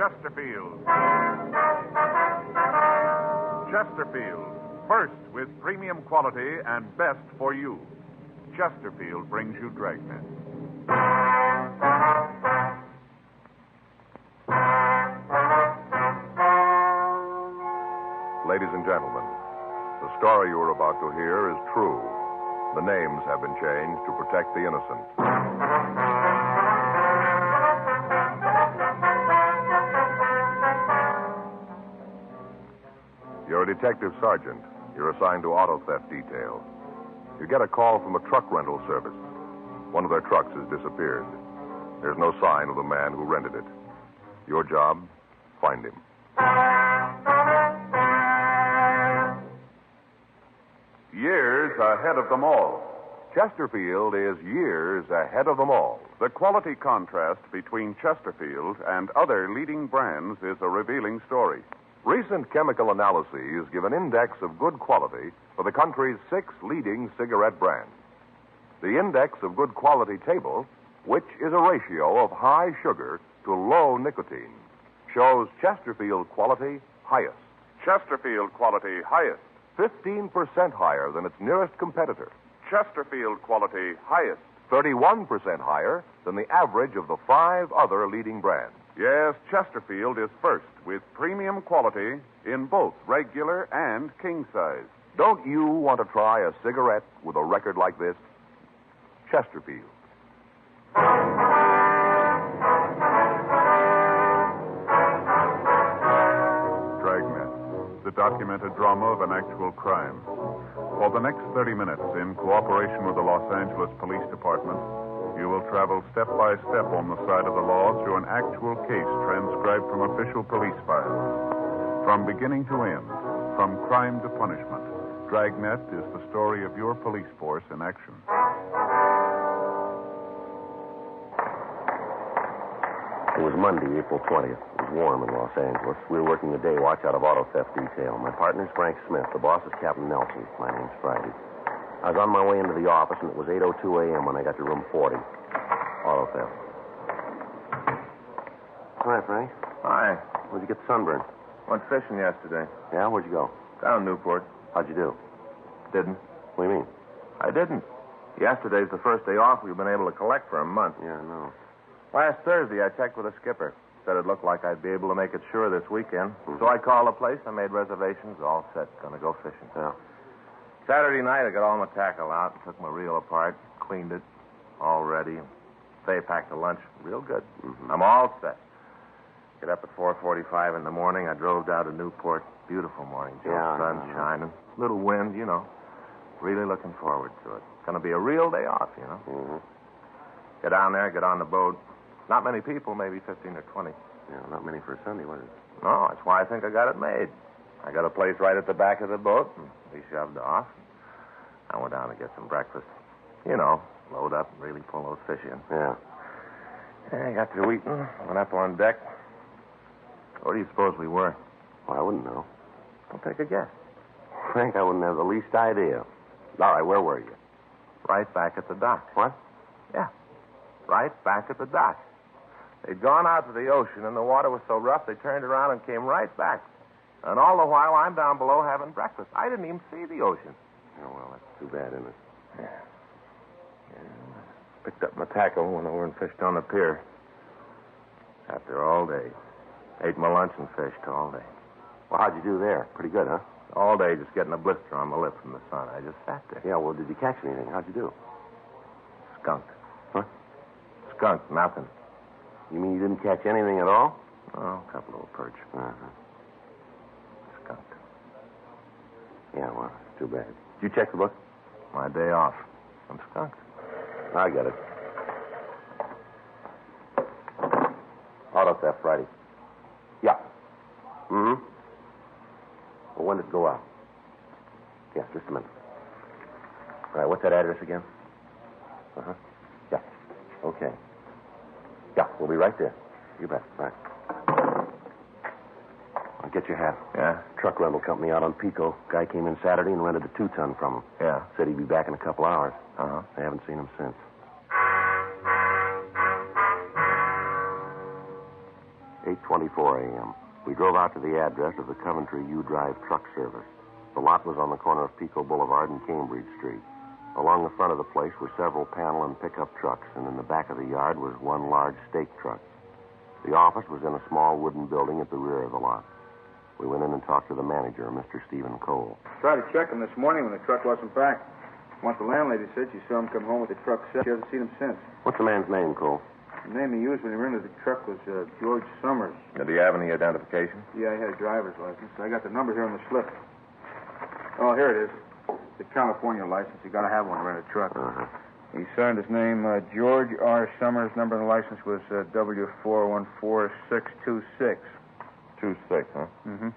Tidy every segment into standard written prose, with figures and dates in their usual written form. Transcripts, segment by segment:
Chesterfield. Chesterfield, first with premium quality and best for you. Chesterfield brings you Dragnet. Ladies and gentlemen, the story you are about to hear is true. The names have been changed to protect the innocent. You're a detective sergeant. You're assigned to auto theft detail. You get a call from a truck rental service. One of their trucks has disappeared. There's no sign of the man who rented it. Your job, find him. Years ahead of them all. Chesterfield is years ahead of them all. The quality contrast between Chesterfield and other leading brands is a revealing story. Recent chemical analyses give an index of good quality for the country's 6 leading cigarette brands. The index of good quality table, which is a ratio of high sugar to low nicotine, shows Chesterfield quality highest. Chesterfield quality highest. 15% higher than its nearest competitor. Chesterfield quality highest. 31% higher than the average of the 5 other leading brands. Yes, Chesterfield is first with premium quality in both regular and king size. Don't you want to try a cigarette with a record like this? Chesterfield. Dragnet, the documented drama of an actual crime. For the next 30 minutes, in cooperation with the Los Angeles Police Department, you will travel step by step on the side of the law through an actual case transcribed from official police files. From beginning to end, from crime to punishment, Dragnet is the story of your police force in action. It was Monday, April 20th. It was warm in Los Angeles. We were working the day watch out of auto theft detail. My partner's Frank Smith. The boss is Captain Nelson. My name's Friday. I was on my way into the office, and it was 8:02 a.m. when I got to room 40. Auto theft. Hi, Frank. Hi. Where'd you get the sunburn? Went fishing yesterday. Yeah, where'd you go? Down Newport. How'd you do? Didn't. What do you mean? I didn't. Yesterday's the first day off we've been able to collect for a month. Yeah, I know. Last Thursday, I checked with the skipper. Said it looked like I'd be able to make it sure this weekend. So I called the place. I made reservations. All set. Gonna go fishing. Yeah. Saturday night, I got all my tackle out, took my reel apart, cleaned it, all ready. They packed the lunch real good. Mm-hmm. I'm all set. Get up at 4:45 in the morning. I drove down to Newport. Beautiful morning, Joe. Yeah, Sun shining. Little wind, you know. Really looking forward to it. It's going to be a real day off, you know. Mm-hmm. Get down there, get on the boat. Not many people, maybe 15 or 20. Yeah, not many for a Sunday, was it? No, that's why I think I got it made. I got a place right at the back of the boat, and we shoved off. I went down to get some breakfast. You know, load up and really pull those fish in. Yeah. I got through eating, went up on deck. Where do you suppose we were? Well, I wouldn't know. I'll take a guess. Frank, I wouldn't have the least idea. All right, where were you? Right back at the dock. What? Yeah, right back at the dock. They'd gone out to the ocean, and the water was so rough they turned around and came right back. And all the while, I'm down below having breakfast. I didn't even see the ocean. Oh, well, that's too bad, isn't it? Yeah. Picked up my tackle, went over and fished on the pier. Sat there all day. Ate my lunch and fished all day. Well, how'd you do there? Pretty good, huh? All day just getting a blister on my lip from the sun. I just sat there. Yeah, well, did you catch anything? How'd you do? Skunked. What? Skunked, nothing. You mean you didn't catch anything at all? Oh, a couple of perch. Uh-huh. Skunked. Yeah, well, it's too bad. Did you check the book? My day off. I'm skunked. I got it. Auto theft Friday. Yeah. Mm-hmm. Well, when did it go out? Yeah, just a minute. All right, what's that address again? Uh-huh. Yeah. Okay. Yeah, we'll be right there. You bet. Right. I'll get your hat. Yeah? Truck rental company out on Pico. Guy came in Saturday and rented a 2-ton from him. Yeah. Said he'd be back in a couple hours. Uh-huh. I haven't seen him since. 8:24 a.m. We drove out to the address of the Coventry U Drive Truck Service. The lot was on the corner of Pico Boulevard and Cambridge Street. Along the front of the place were several panel and pickup trucks, and in the back of the yard was one large stake truck. The office was in a small wooden building at the rear of the lot. We went in and talked to the manager, Mr. Stephen Cole. Tried to check him this morning when the truck wasn't back. Once the landlady said she saw him come home with the truck set. She hasn't seen him since. What's the man's name, Cole? The name he used when he rented the truck was George Summers. Did he have any identification? Yeah, he had a driver's license. I got the number here on the slip. Oh, here it is. The California license. You got to have one to rent a truck. Uh-huh. He signed his name, George R. Summers. Number on the license was W414626. 26, huh? Mm-hmm.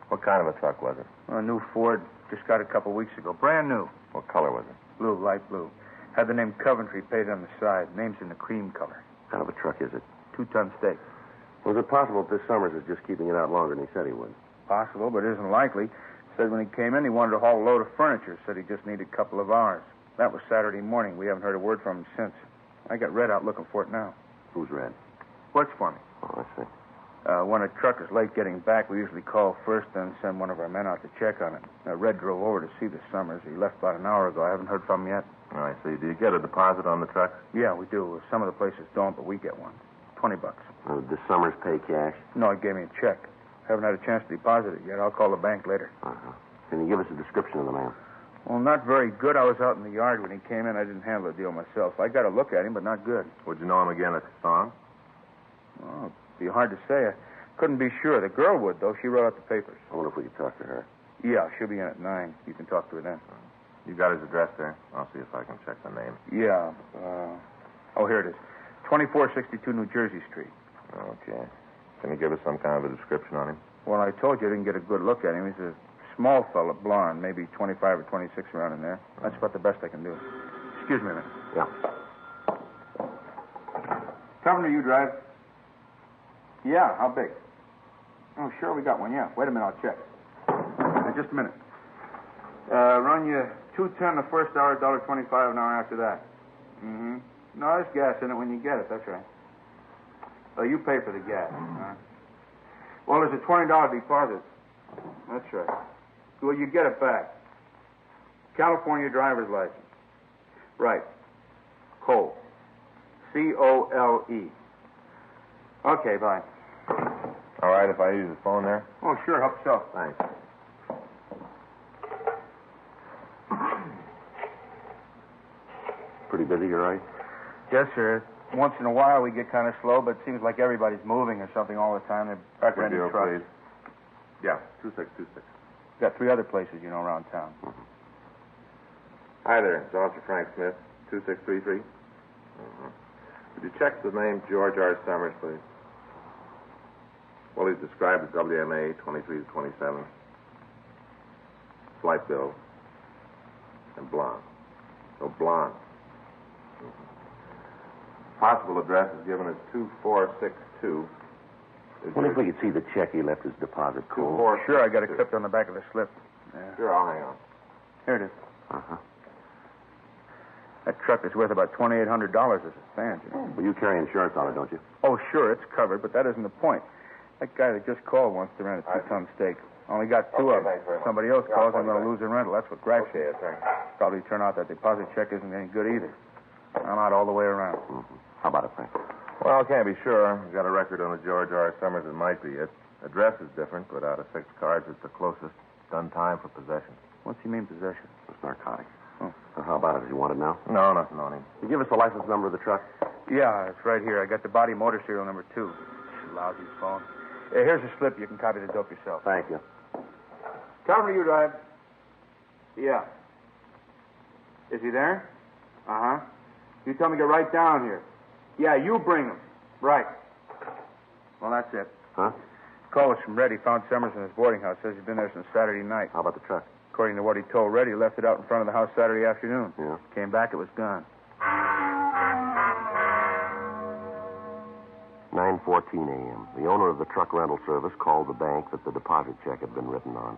What kind of a truck was it? A new Ford. Just got it a couple weeks ago. Brand new. What color was it? Blue, light blue. Had the name Coventry painted on the side. Name's in the cream color. What kind of a truck is it? 2-ton stake. Was it possible that this Summers is just keeping it out longer than he said he would? Possible, but it isn't likely. Said when he came in, he wanted to haul a load of furniture. Said he just needed a couple of hours. That was Saturday morning. We haven't heard a word from him since. I got Red out looking for it now. Who's Red? Works for me. Oh, I see. When a truck is late getting back, we usually call first, then send one of our men out to check on it. Red drove over to see the Summers. He left about an hour ago. I haven't heard from him yet. Oh, I see. Do you get a deposit on the truck? Yeah, we do. Some of the places don't, but we get one. $20. Does Summers pay cash? No, he gave me a check. Haven't had a chance to deposit it yet. I'll call the bank later. Uh-huh. Can you give us a description of the man? Well, not very good. I was out in the yard when he came in. I didn't handle the deal myself. I got a look at him, but not good. Would you know him again at the song? Oh, it'd be hard to say. I couldn't be sure. The girl would, though. She wrote out the papers. I wonder if we could talk to her. Yeah, she'll be in at 9. You can talk to her then. You got his address there? I'll see if I can check the name. Yeah. Oh, here it is. 2462 New Jersey Street. Okay. Can you give us some kind of a description on him? Well, I told you I didn't get a good look at him. He's a small fella, blonde, maybe 25 or 26 around in there. That's about the best I can do. Excuse me a minute. Yeah. Coventry U Drive. Yeah, how big? Oh, sure, we got one, yeah. Wait a minute, I'll check. Just a minute. Run you $2.10 the first hour, $1.25 an hour after that. Mm-hmm. No, there's gas in it when you get it, that's right. Oh, you pay for the gas. Well, there's a $20 deposit. That's right. Well, you get it back. California driver's license. Right. Cole. C-O-L-E. Okay, bye. All right, if I use the phone there? Oh, sure, help yourself. Thanks. Pretty busy, all right? Yes, sir. Once in a while we get kind of slow, but it seems like everybody's moving or something all the time. They're Record renting deal, trucks. please. Yeah, 2626. Got 3 other places, you know, around town. Mm-hmm. Hi there, it's Officer Frank Smith, 2633. Would you check the name George R. Summers, please? Well, he's described as WMA 23 to 27. Slight build. And blonde. So blonde. Possible address is given as 2462. I wonder if we could see the check he left his deposit, Cole. Sure, I got it clipped on the back of the slip. Yeah. Sure, I'll hang on. Here it is. Uh-huh. That truck is worth about $2,800 as it stands, you know. Well, you carry insurance on it, don't you? Oh, sure, it's covered, but that isn't the point. That guy that just called wants to rent a 2-ton stake. Only got 2 of them. thanks very much. Somebody else calls, I'm going to back. lose the rental. That's what gripes me. Okay, thanks. Probably turn out that deposit check isn't any good either. I'm out all the way around. Mm-hmm. How about it, Frank? Well, can't be sure. We've got a record on the George R. Summers. It might be it. Address is different, but out of 6 cards, it's the closest. Done time for possession. What's he mean, possession? It's narcotic. Oh. So how about it? Does he want it now? No, nothing on him. You give us the license number of the truck? Yeah, it's right here. I got the body motor serial number 2. Lousy phone. Here's a slip. You can copy the dope yourself. Thank you. Coventry U Drive. Yeah. Is he there? Uh-huh. You tell me to get right down here. Yeah, you bring him. Right. Well, that's it. Huh? Call was from Red. He found Summers in his boarding house. Says he's been there since Saturday night. How about the truck? According to what he told Red, he left it out in front of the house Saturday afternoon. Yeah. Came back, it was gone. 9:14 a.m. The owner of the truck rental service called the bank that the deposit check had been written on.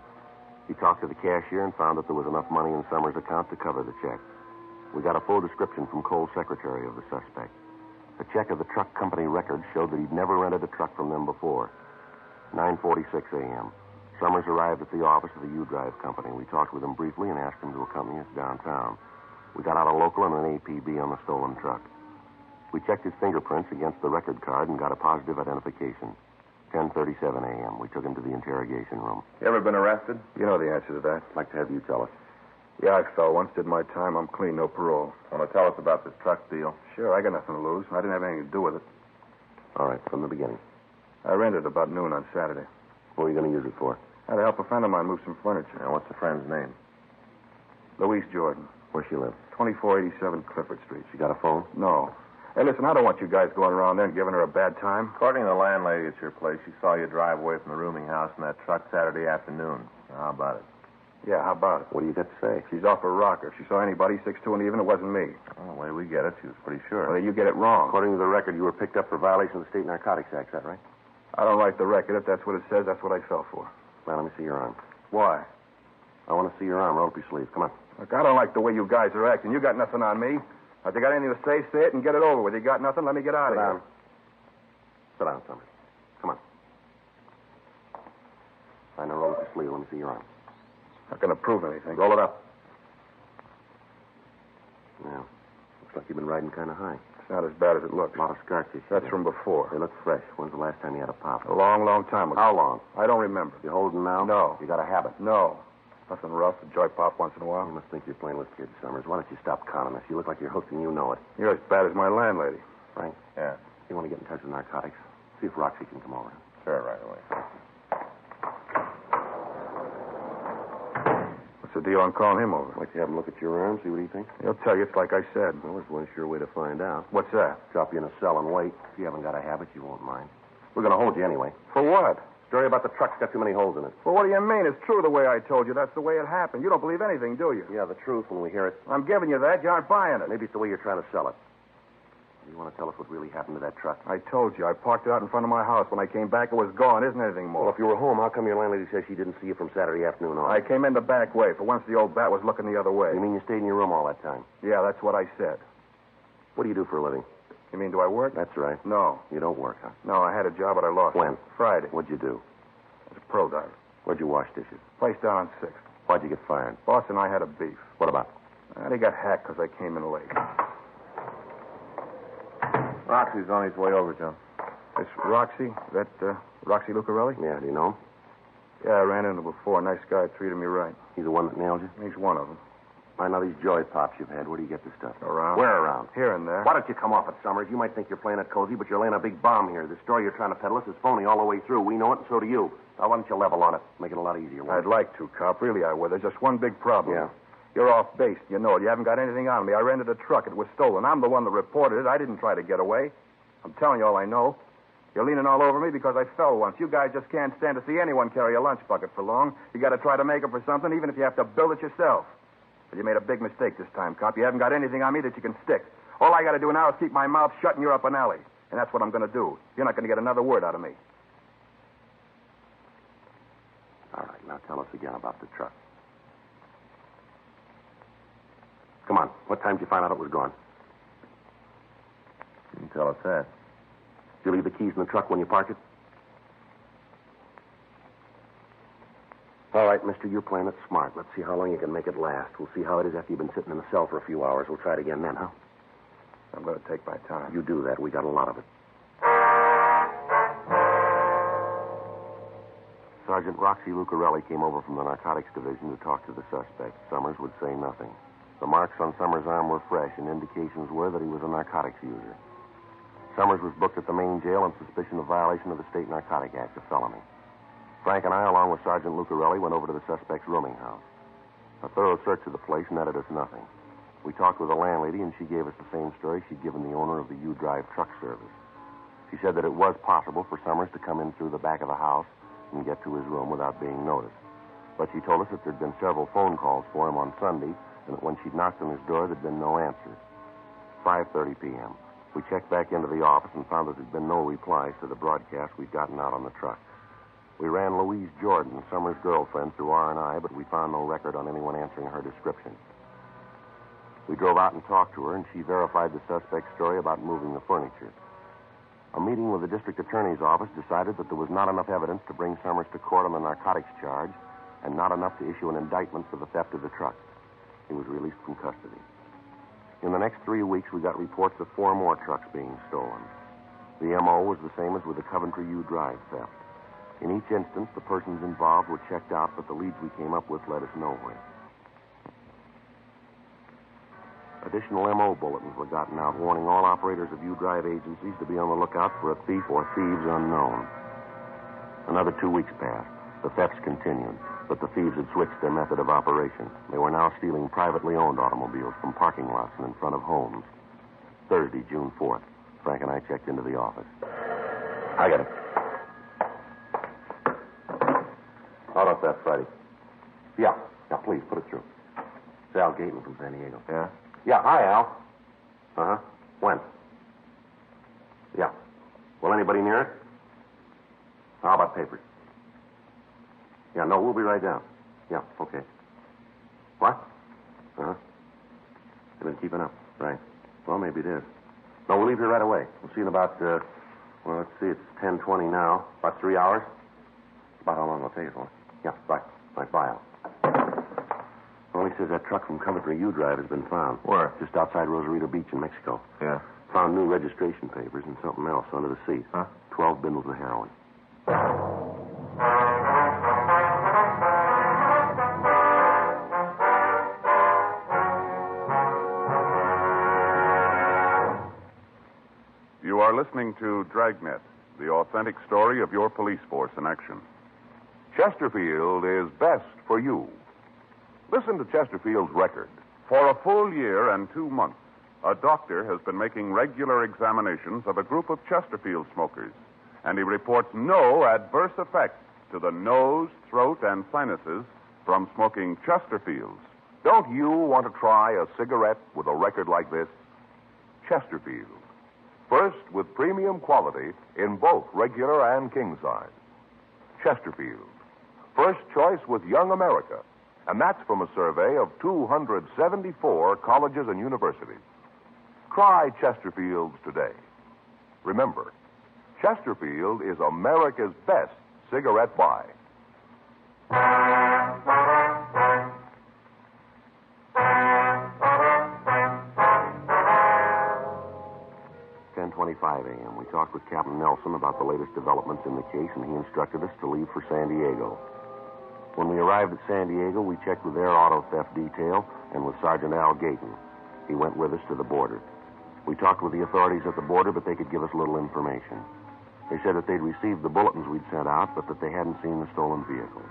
He talked to the cashier and found that there was enough money in Summers' account to cover the check. We got a full description from Cole's secretary of the suspect. A check of the truck company records showed that he'd never rented a truck from them before. 9:46 a.m. Summers arrived at the office of the U-Drive company. We talked with him briefly and asked him to accompany us downtown. We got out a local and an APB on the stolen truck. We checked his fingerprints against the record card and got a positive identification. 10:37 a.m. We took him to the interrogation room. You ever been arrested? You know the answer to that. I'd like to have you tell us. Yeah, I fell once, did my time. I'm clean, no parole. Want to tell us about this truck deal? Sure, I got nothing to lose. I didn't have anything to do with it. All right, from the beginning. I rented about noon on Saturday. What are you going to use it for? I had to help a friend of mine move some furniture. Now, what's the friend's name? Louise Jordan, Where she live? 2487 Clifford Street. She got a phone? No. Hey, listen, I don't want you guys going around there and giving her a bad time. According to the landlady at your place, she saw you drive away from the rooming house in that truck Saturday afternoon. How about it? Yeah, how about it? What do you got to say? She's off her rocker. If she saw anybody 6'2" and even, it wasn't me. Well, the way we get it, she was pretty sure. Well, you get it wrong. According to the record, you were picked up for violation of the State Narcotics Act, is that right? I don't write the record. If that's what it says, that's what I fell for. Well, let me see your arm. Why? I want to see your arm. Roll up your sleeve. Come on. Look, I don't like the way you guys are acting. You got nothing on me. If you got anything to say it and get it over with. You got nothing, let me get out of here. Sit down, Summers. Come on. I know, roll up your sleeve. Let me see your arm. Not going to prove anything. Roll it up. Yeah. Looks like you've been riding kind of high. It's not as bad as it looks. A lot of scar tissue. That's from before. They look fresh. When's the last time you had a pop? A long, long time ago. How long? I don't remember. You holding now? No. You got a habit? No. Nothing rough. A joy pop once in a while. You must think you're playing with kids, Summers. Why don't you stop conning us? You look like you're hooked and you know it. You're as bad as my landlady. Frank? Yeah. You want to get in touch with narcotics? See if Roxy can come over. Sure, right away. What's the deal on calling him over? I'd like to have him look at your arm, see what he thinks. He'll tell you it's like I said. Well, there's one sure way to find out. What's that? Drop you in a cell and wait. If you haven't got a habit, you won't mind. We're going to hold you anyway. For what? Story about the truck's got too many holes in it. Well, what do you mean? It's true the way I told you. That's the way it happened. You don't believe anything, do you? Yeah, the truth when we hear it. I'm giving you that. You aren't buying it. Maybe it's the way you're trying to sell it. You want to tell us what really happened to that truck? I told you. I parked it out in front of my house. When I came back, it was gone. Isn't anything more. Well, if you were home, how come your landlady says she didn't see you from Saturday afternoon on? I came in the back way. For once, the old bat was looking the other way. You mean you stayed in your room all that time? Yeah, that's what I said. What do you do for a living? You mean, do I work? That's right. No. You don't work, huh? No, I had a job, but I lost When? it. Friday. What'd you do? I was a pro diver. Where'd you wash dishes? Place down on 6th. Why'd you get fired? Boss and I had a beef. What about? They got hacked because I came in late. Roxy's on his way over, John. This Roxy, that Roxy Lucarelli? Yeah, do you know him? Yeah, I ran into him before. Nice guy, treated me right. He's the one that nailed you? He's one of them. I know these joy pops you've had. Where do you get this stuff? Around. Where around? Here and there. Why don't you come off it, Summers? You might think you're playing it cozy, but you're laying a big bomb here. The story you're trying to peddle us is phony all the way through. We know it, and so do you. Now, why don't you level on it? Make it a lot easier. I'd like to, cop. Really, I would. There's just one big problem. Yeah. You're off base. You know it. You haven't got anything on me. I rented a truck. It was stolen. I'm the one that reported it. I didn't try to get away. I'm telling you all I know. You're leaning all over me because I fell once. You guys just can't stand to see anyone carry a lunch bucket for long. You got to try to make up for something, even if you have to build it yourself. But you made a big mistake this time, cop. You haven't got anything on me that you can stick. All I got to do now is keep my mouth shut and you're up an alley. And that's what I'm going to do. You're not going to get another word out of me. All right, now tell us again about the truck. Come on. What time did you find out it was gone? You can tell us that. Did you leave the keys in the truck when you parked it? All right, mister, you're playing it smart. Let's see how long you can make it last. We'll see how it is after you've been sitting in the cell for a few hours. We'll try it again then, huh? I'm going to take my time. You do that. We got a lot of it. Sergeant Roxy Lucarelli came over from the narcotics division to talk to the suspect. Summers would say nothing. The marks on Summers' arm were fresh, and indications were that he was a narcotics user. Summers was booked at the main jail on suspicion of violation of the State Narcotic Act, a felony. Frank and I, along with Sergeant Lucarelli, went over to the suspect's rooming house. A thorough search of the place netted us nothing. We talked with the landlady, and she gave us the same story she'd given the owner of the U-Drive truck service. She said that it was possible for Summers to come in through the back of the house and get to his room without being noticed. But she told us that there'd been several phone calls for him on Sunday, and that when she'd knocked on his door, there'd been no answer. 5:30 p.m. We checked back into the office and found that there'd been no replies to the broadcast we'd gotten out on the truck. We ran Louise Jordan, Summers' girlfriend, through R&I, but we found no record on anyone answering her description. We drove out and talked to her, and she verified the suspect's story about moving the furniture. A meeting with the district attorney's office decided that there was not enough evidence to bring Summers to court on the narcotics charge and not enough to issue an indictment for the theft of the truck. He was released from custody. In the next 3 weeks, we got reports of 4 more trucks being stolen. The M.O. was the same as with the Coventry U Drive theft. In each instance, the persons involved were checked out, but the leads we came up with led us nowhere. Additional M.O. bulletins were gotten out warning all operators of U Drive agencies to be on the lookout for a thief or thieves unknown. Another 2 weeks passed. The thefts continued, but the thieves had switched their method of operation. They were now stealing privately owned automobiles from parking lots and in front of homes. Thursday, June 4th, Frank and I checked into the office. I got it. Auto theft Friday. Yeah, please, put it through. It's Al Gaten from San Diego. Yeah? Yeah, hi, Al. Uh-huh. When? Yeah. Will anybody near it? How about papers? Yeah, no, we'll be right down. Yeah, okay. What? Uh-huh. They've been keeping up. Right. Well, maybe it is. No, we'll leave here right away. We'll see you in about, let's see, it's 10:20 now. About 3 hours. About how long it'll take us for. Yeah, right. Right, bye, Al. Well, he says that truck from Coventry U Drive has been found. Where? Just outside Rosarito Beach in Mexico. Yeah. Found new registration papers and something else under the seat. Huh? 12 bundles of heroin. You are listening to Dragnet, the authentic story of your police force in action. Chesterfield is best for you. Listen to Chesterfield's record. For a full year and 2 months, a doctor has been making regular examinations of a group of Chesterfield smokers, and he reports no adverse effects to the nose, throat, and sinuses from smoking Chesterfields. Don't you want to try a cigarette with a record like this? Chesterfield. First with premium quality in both regular and king size. Chesterfield. First choice with Young America. And that's from a survey of 274 colleges and universities. Try Chesterfields today. Remember, Chesterfield is America's best cigarette buy. 10:25 a.m. We talked with Captain Nelson about the latest developments in the case, and he instructed us to leave for San Diego. When we arrived at San Diego, we checked with their auto theft detail and with Sergeant Al Gaten. He went with us to the border. We talked with the authorities at the border, but they could give us little information. They said that they'd received the bulletins we'd sent out, but that they hadn't seen the stolen vehicle.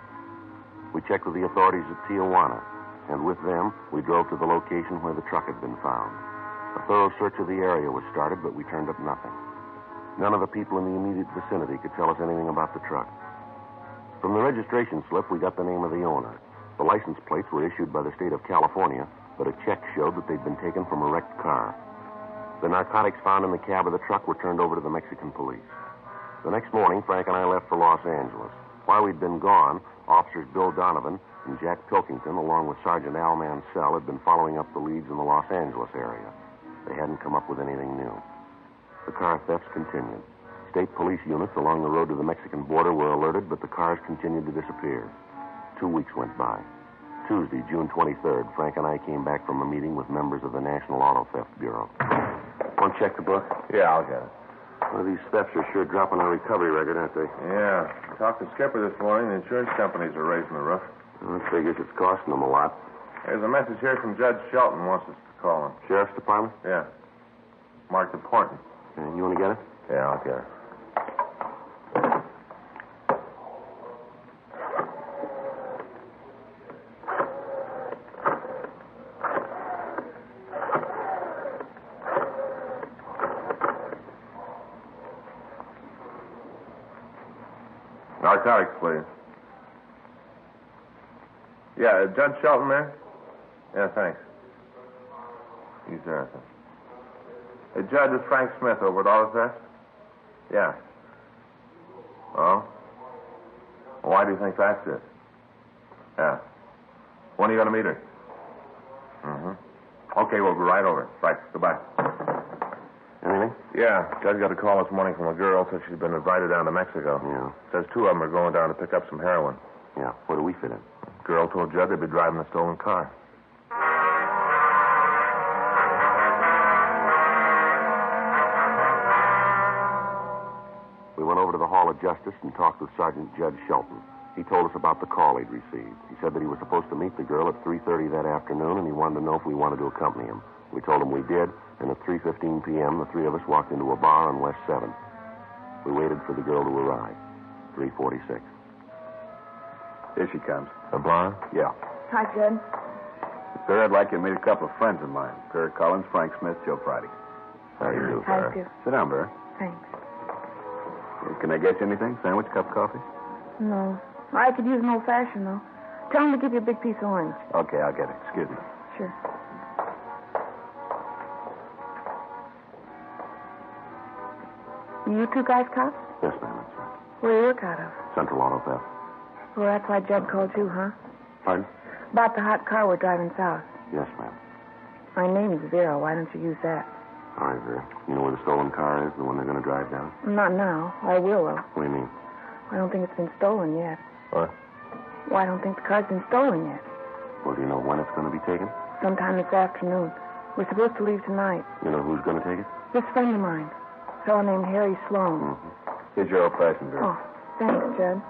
We checked with the authorities at Tijuana, and with them, we drove to the location where the truck had been found. A thorough search of the area was started, but we turned up nothing. None of the people in the immediate vicinity could tell us anything about the truck. From the registration slip, we got the name of the owner. The license plates were issued by the state of California, but a check showed that they'd been taken from a wrecked car. The narcotics found in the cab of the truck were turned over to the Mexican police. The next morning, Frank and I left for Los Angeles. While we'd been gone, officers Bill Donovan and Jack Pilkington, along with Sergeant Al Mansell, had been following up the leads in the Los Angeles area. They hadn't come up with anything new. The car thefts continued. State police units along the road to the Mexican border were alerted, but the cars continued to disappear. 2 weeks went by. Tuesday, June 23rd, Frank and I came back from a meeting with members of the National Auto Theft Bureau. Want to check the book? Yeah, I'll get it. Well, these thefts are sure dropping our recovery record, aren't they? Yeah. I talked to Skipper this morning. The insurance companies are raising the roof. Well, that figures it's costing them a lot. There's a message here from Judge Shelton wants us to call him. Sheriff's Department? Yeah. Marked important. You want to get it? Yeah, I'll get it. Narcotics, please. Yeah, Judge Shelton there? Yeah, thanks. He's there, I think. Hey, Judge, it's Frank Smith over at Auto Theft? Yeah. Oh? Well, why do you think that's it? Yeah. When are you going to meet her? Mm-hmm. Okay, we'll go right over. Right. Goodbye. Anything? Yeah, Judge got a call this morning from a girl. Said she's been invited down to Mexico. Yeah. Says 2 of them are going down to pick up some heroin. Yeah. Where do we fit in? Girl told Judge they'd be driving the stolen car. We went over to the Hall of Justice and talked with Sergeant Judge Shelton. He told us about the call he'd received. He said that he was supposed to meet the girl at 3:30 that afternoon, and he wanted to know if we wanted to accompany him. We told him we did, and at 3:15 p.m., the 3 of us walked into a bar on West 7th. We waited for the girl to arrive. 3:46. Here she comes. The blonde? Yeah. Hi, Jed. Sir, I'd like you to meet a couple of friends of mine. Barry Collins, Frank Smith, Joe Friday. How do you do, Hi, Barry? Stu. Sit down, Barry. Thanks. Can I get you anything? Sandwich, cup of coffee? No. I could use an old-fashioned, though. Tell him to give you a big piece of orange. Okay, I'll get it. Excuse me. Sure. You 2 guys cops? Yes, ma'am. That's right. Where do you work out of? Central Auto Theft. Well, that's why Jed called you, huh? Pardon? About the hot car we're driving south. Yes, ma'am. My name's Vera. Why don't you use that? All right, Vera. You know where the stolen car is, the one they're going to drive down? Not now. I will, though. What do you mean? I don't think it's been stolen yet. What? Well, I don't think the car's been stolen yet. Well, do you know when it's going to be taken? Sometime this afternoon. We're supposed to leave tonight. You know who's going to take it? This friend of mine. A fellow named Harry Sloan. Here's your old-fashioned, Vera. Oh, thanks, Jed.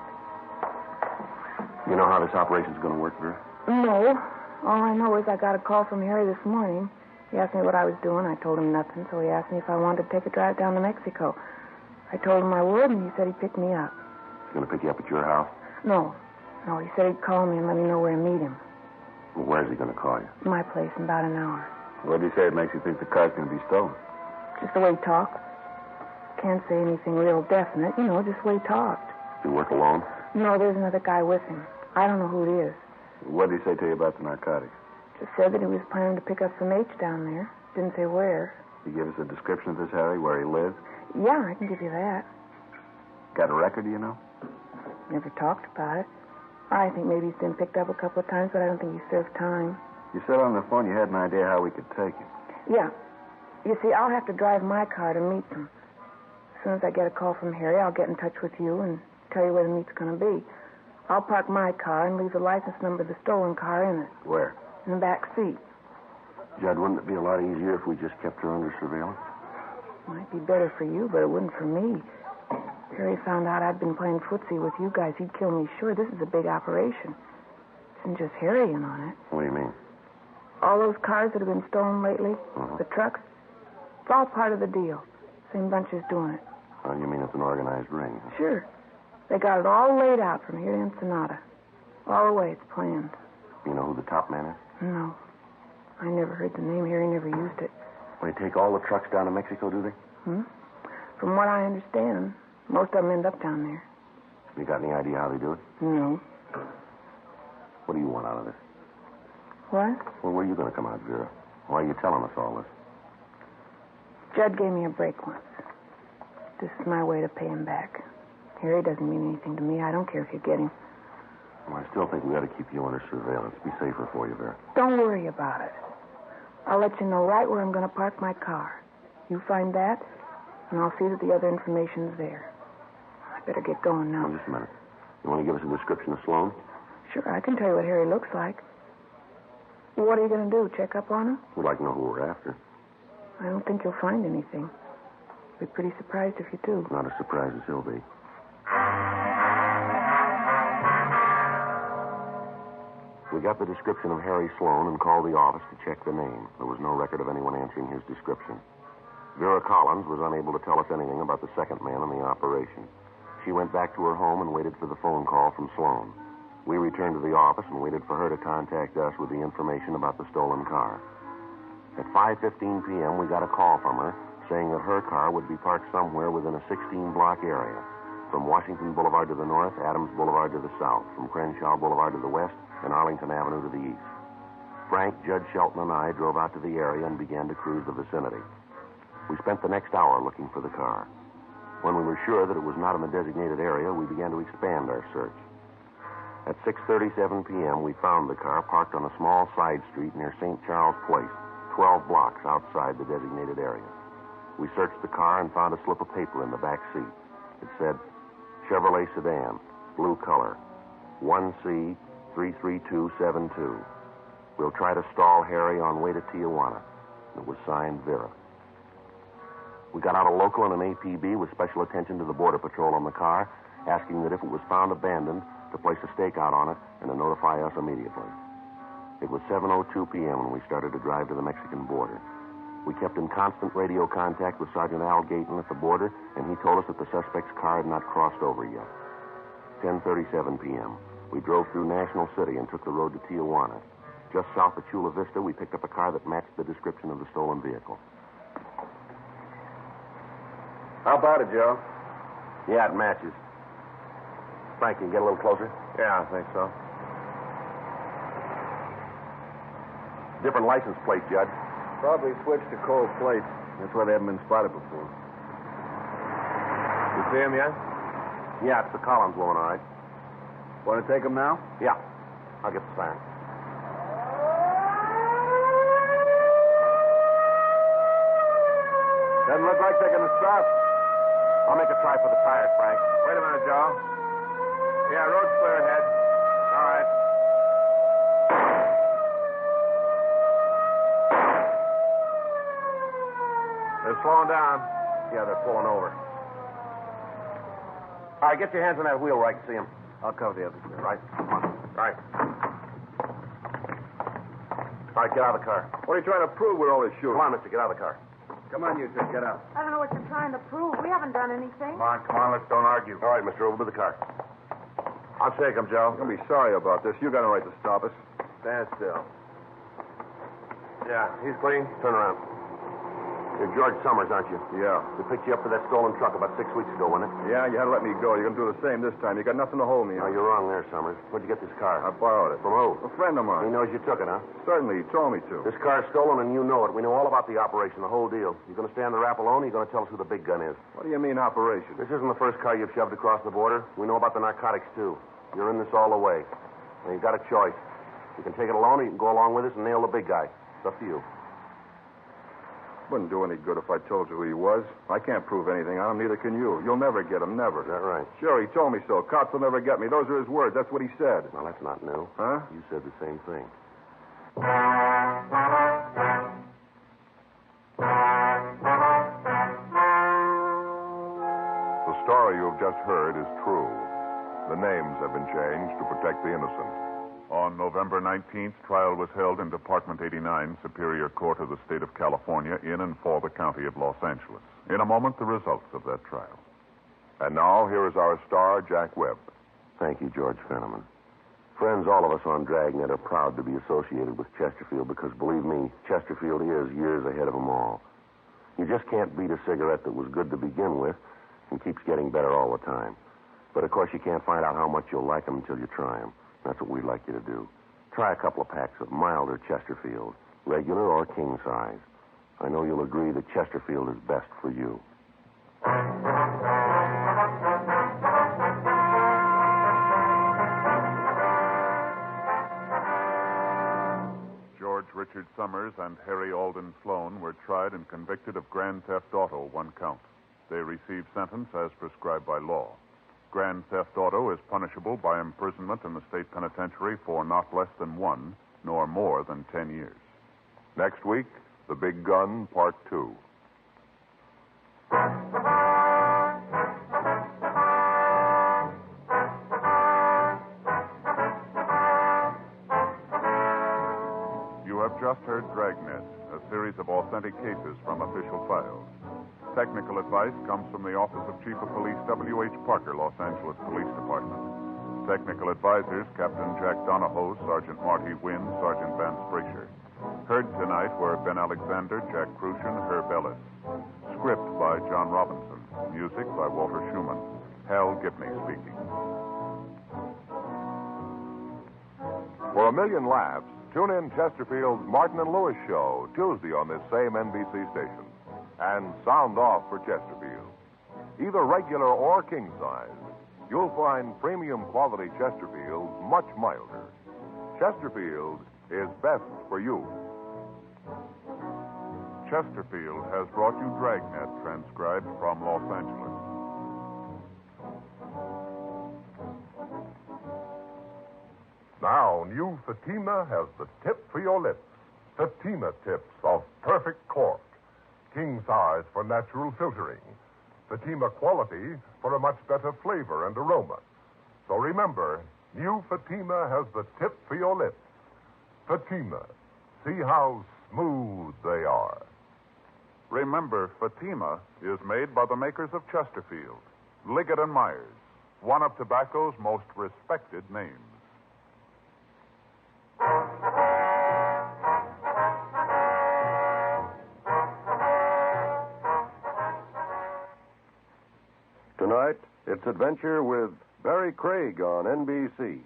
You know how this operation's going to work, Vera? No. All I know is I got a call from Harry this morning. He asked me what I was doing. I told him nothing, so he asked me if I wanted to take a drive down to Mexico. I told him I would, and he said he'd pick me up. He's going to pick you up at your house? No, he said he'd call me and let me know where to meet him. Well, where's he going to call you? My place in about an hour. What did he say it makes you think the car's going to be stolen? Just the way he talked. Can't say anything real definite, just the way he talked. You work alone? No, there's another guy with him. I don't know who it is. What did he say to you about the narcotics? Just said that he was planning to pick up some H down there. Didn't say where. Did he give us a description of this, Harry, where he lives? Yeah, I can give you that. Got a record, do you know? Never talked about it. I think maybe he's been picked up a couple of times, but I don't think he served time. You said on the phone you had an idea how we could take him. Yeah. You see, I'll have to drive my car to meet them. As soon as I get a call from Harry, I'll get in touch with you and tell you where the meet's going to be. I'll park my car and leave the license number of the stolen car in it. Where? In the back seat. Judd, wouldn't it be a lot easier if we just kept her under surveillance? Might be better for you, but it wouldn't for me. Harry found out I'd been playing footsie with you guys. He'd kill me sure. This is a big operation. Isn't just Harry in on it. What do you mean? All those cars that have been stolen lately, the trucks, it's all part of the deal. Same bunch is doing it. Well, you mean it's an organized ring? Huh? Sure. They got it all laid out from here to Ensenada. All the way it's planned. You know who the top man is? No. I never heard the name. Harry never used it. Well, they take all the trucks down to Mexico, do they? From what I understand, most of them end up down there. You got any idea how they do it? No. What do you want out of this? What? Well, where are you going to come out, Vera? Why are you telling us all this? Judd gave me a break once. This is my way to pay him back. Harry doesn't mean anything to me. I don't care if you get him. Well, I still think we ought to keep you under surveillance. Be safer for you, Vera. Don't worry about it. I'll let you know right where I'm going to park my car. You find that, and I'll see that the other information's there. I better get going now. Well, just a minute. You want to give us a description of Sloan? Sure, I can tell you what Harry looks like. What are you going to do, check up on him? We'd like to know who we're after. I don't think you'll find anything. I'll be pretty surprised if you do. Not as surprised as he'll be. We got the description of Harry Sloan and called the office to check the name. There was no record of anyone answering his description. Vera Collins was unable to tell us anything about the second man in the operation. She went back to her home and waited for the phone call from Sloan. We returned to the office and waited for her to contact us with the information about the stolen car. At 5:15 p.m., we got a call from her saying that her car would be parked somewhere within a 16-block area. From Washington Boulevard to the north, Adams Boulevard to the south, from Crenshaw Boulevard to the west, and Arlington Avenue to the east. Frank, Judge Shelton, and I drove out to the area and began to cruise the vicinity. We spent the next hour looking for the car. When we were sure that it was not in the designated area, we began to expand our search. At 6:37 p.m., we found the car parked on a small side street near St. Charles Place, 12 blocks outside the designated area. We searched the car and found a slip of paper in the back seat. It said, Chevrolet sedan, blue color, 1C33272. We'll try to stall Harry on way to Tijuana. It was signed Vera. We got out a local and an APB with special attention to the Border Patrol on the car, asking that if it was found abandoned, to place a stakeout on it and to notify us immediately. It was 7:02 p.m. when we started to drive to the Mexican border. We kept in constant radio contact with Sergeant Al Gayton at the border, and he told us that the suspect's car had not crossed over yet. 10:37 p.m. We drove through National City and took the road to Tijuana. Just south of Chula Vista, we picked up a car that matched the description of the stolen vehicle. How about it, Joe? Yeah, it matches. Frank, can you get a little closer? Yeah, I think so. Different license plate, Judge. Probably switched to cold plates. That's why they haven't been spotted before. You see him yet? Yeah, it's the Collins woman, all right. Want to take them now? Yeah, I'll get the siren. Doesn't look like they're going to stop. I'll make a try for the tires, Frank. Wait a minute, Joe. Yeah, road's clear ahead. All right. They're slowing down. Yeah, they're pulling over. All right, get your hands on that wheel where I can see them. I'll cover the other side. Right. Come on. Right. All right, get out of the car. What are you trying to prove with all this shooting? Come on, mister, get out of the car. Come on, you two, get out. I don't know what you're trying to prove. We haven't done anything. Come on, let's don't argue. All right, mister, over to the car. I'll shake him, Joe. You're going to be sorry about this. You got a right to stop us. Stand still. Yeah, he's clean. Turn around. You're George Summers, aren't you? Yeah. We picked you up for that stolen truck about 6 weeks ago, wasn't it? Yeah, you had to let me go. You're going to do the same this time. You got nothing to hold me No, on. you're wrong there, Summers. Where'd you get this car? I borrowed it. From who? A friend of He mine. knows you took it, huh? Certainly, he told me to. This car's stolen, and you know it. We know all about the operation, the whole deal. You going to stand the rap alone, or you going to tell us who the big gun is? What do you mean, operation? This isn't the first car you've shoved across the border. We know about the narcotics, too. You're in this all the way. And you've got a choice. You can take it alone, or you can go along with us and nail the big guy. It's up to you. Wouldn't do any good if I told you who he was. I can't prove anything on him, neither can you. You'll never get him, never. Is that right? Sure, he told me so. Cops will never get me. Those are his words. That's what he said. Well, that's not new. Huh? You said the same thing. The story you've just heard is true. The names have been changed to protect the innocent. On November 19th, trial was held in Department 89, Superior Court of the State of California, in and for the County of Los Angeles. In a moment, the results of that trial. And now, here is our star, Jack Webb. Thank you, George Fenneman. Friends, all of us on Dragnet are proud to be associated with Chesterfield because, believe me, Chesterfield is years ahead of them all. You just can't beat a cigarette that was good to begin with and keeps getting better all the time. But, of course, you can't find out how much you'll like them until you try them. That's what we'd like you to do. Try a couple of packs of milder Chesterfield, regular or king size. I know you'll agree that Chesterfield is best for you. George Richard Summers and Harry Alden Sloan were tried and convicted of grand theft auto, 1 count. They received sentence as prescribed by law. Grand theft auto is punishable by imprisonment in the state penitentiary for not less than 1, nor more than 10 years. Next week, The Big Gun, Part 2. You have just heard Dragnet, a series of authentic cases from official files. Technical advice comes from the Office of Chief of Police W.H. Parker, Los Angeles Police Department. Technical advisors, Captain Jack Donahoe, Sergeant Marty Wynn, Sergeant Vance Brasher. Heard tonight were Ben Alexander, Jack Crucian, Herb Ellis. Script by John Robinson. Music by Walter Schumann. Hal Gibney speaking. For a million laughs, tune in Chesterfield's Martin and Lewis show Tuesday on this same NBC station. And sound off for Chesterfield. Either regular or king size, you'll find premium quality Chesterfield much milder. Chesterfield is best for you. Chesterfield has brought you Dragnet, transcribed from Los Angeles. Now, new Fatima has the tip for your lips. Fatima tips of perfect cork. King size for natural filtering. Fatima quality for a much better flavor and aroma. So remember, new Fatima has the tip for your lips. Fatima. See how smooth they are. Remember, Fatima is made by the makers of Chesterfield, Liggett & Myers, one of tobacco's most respected names. Tonight, it's adventure with Barry Craig on NBC.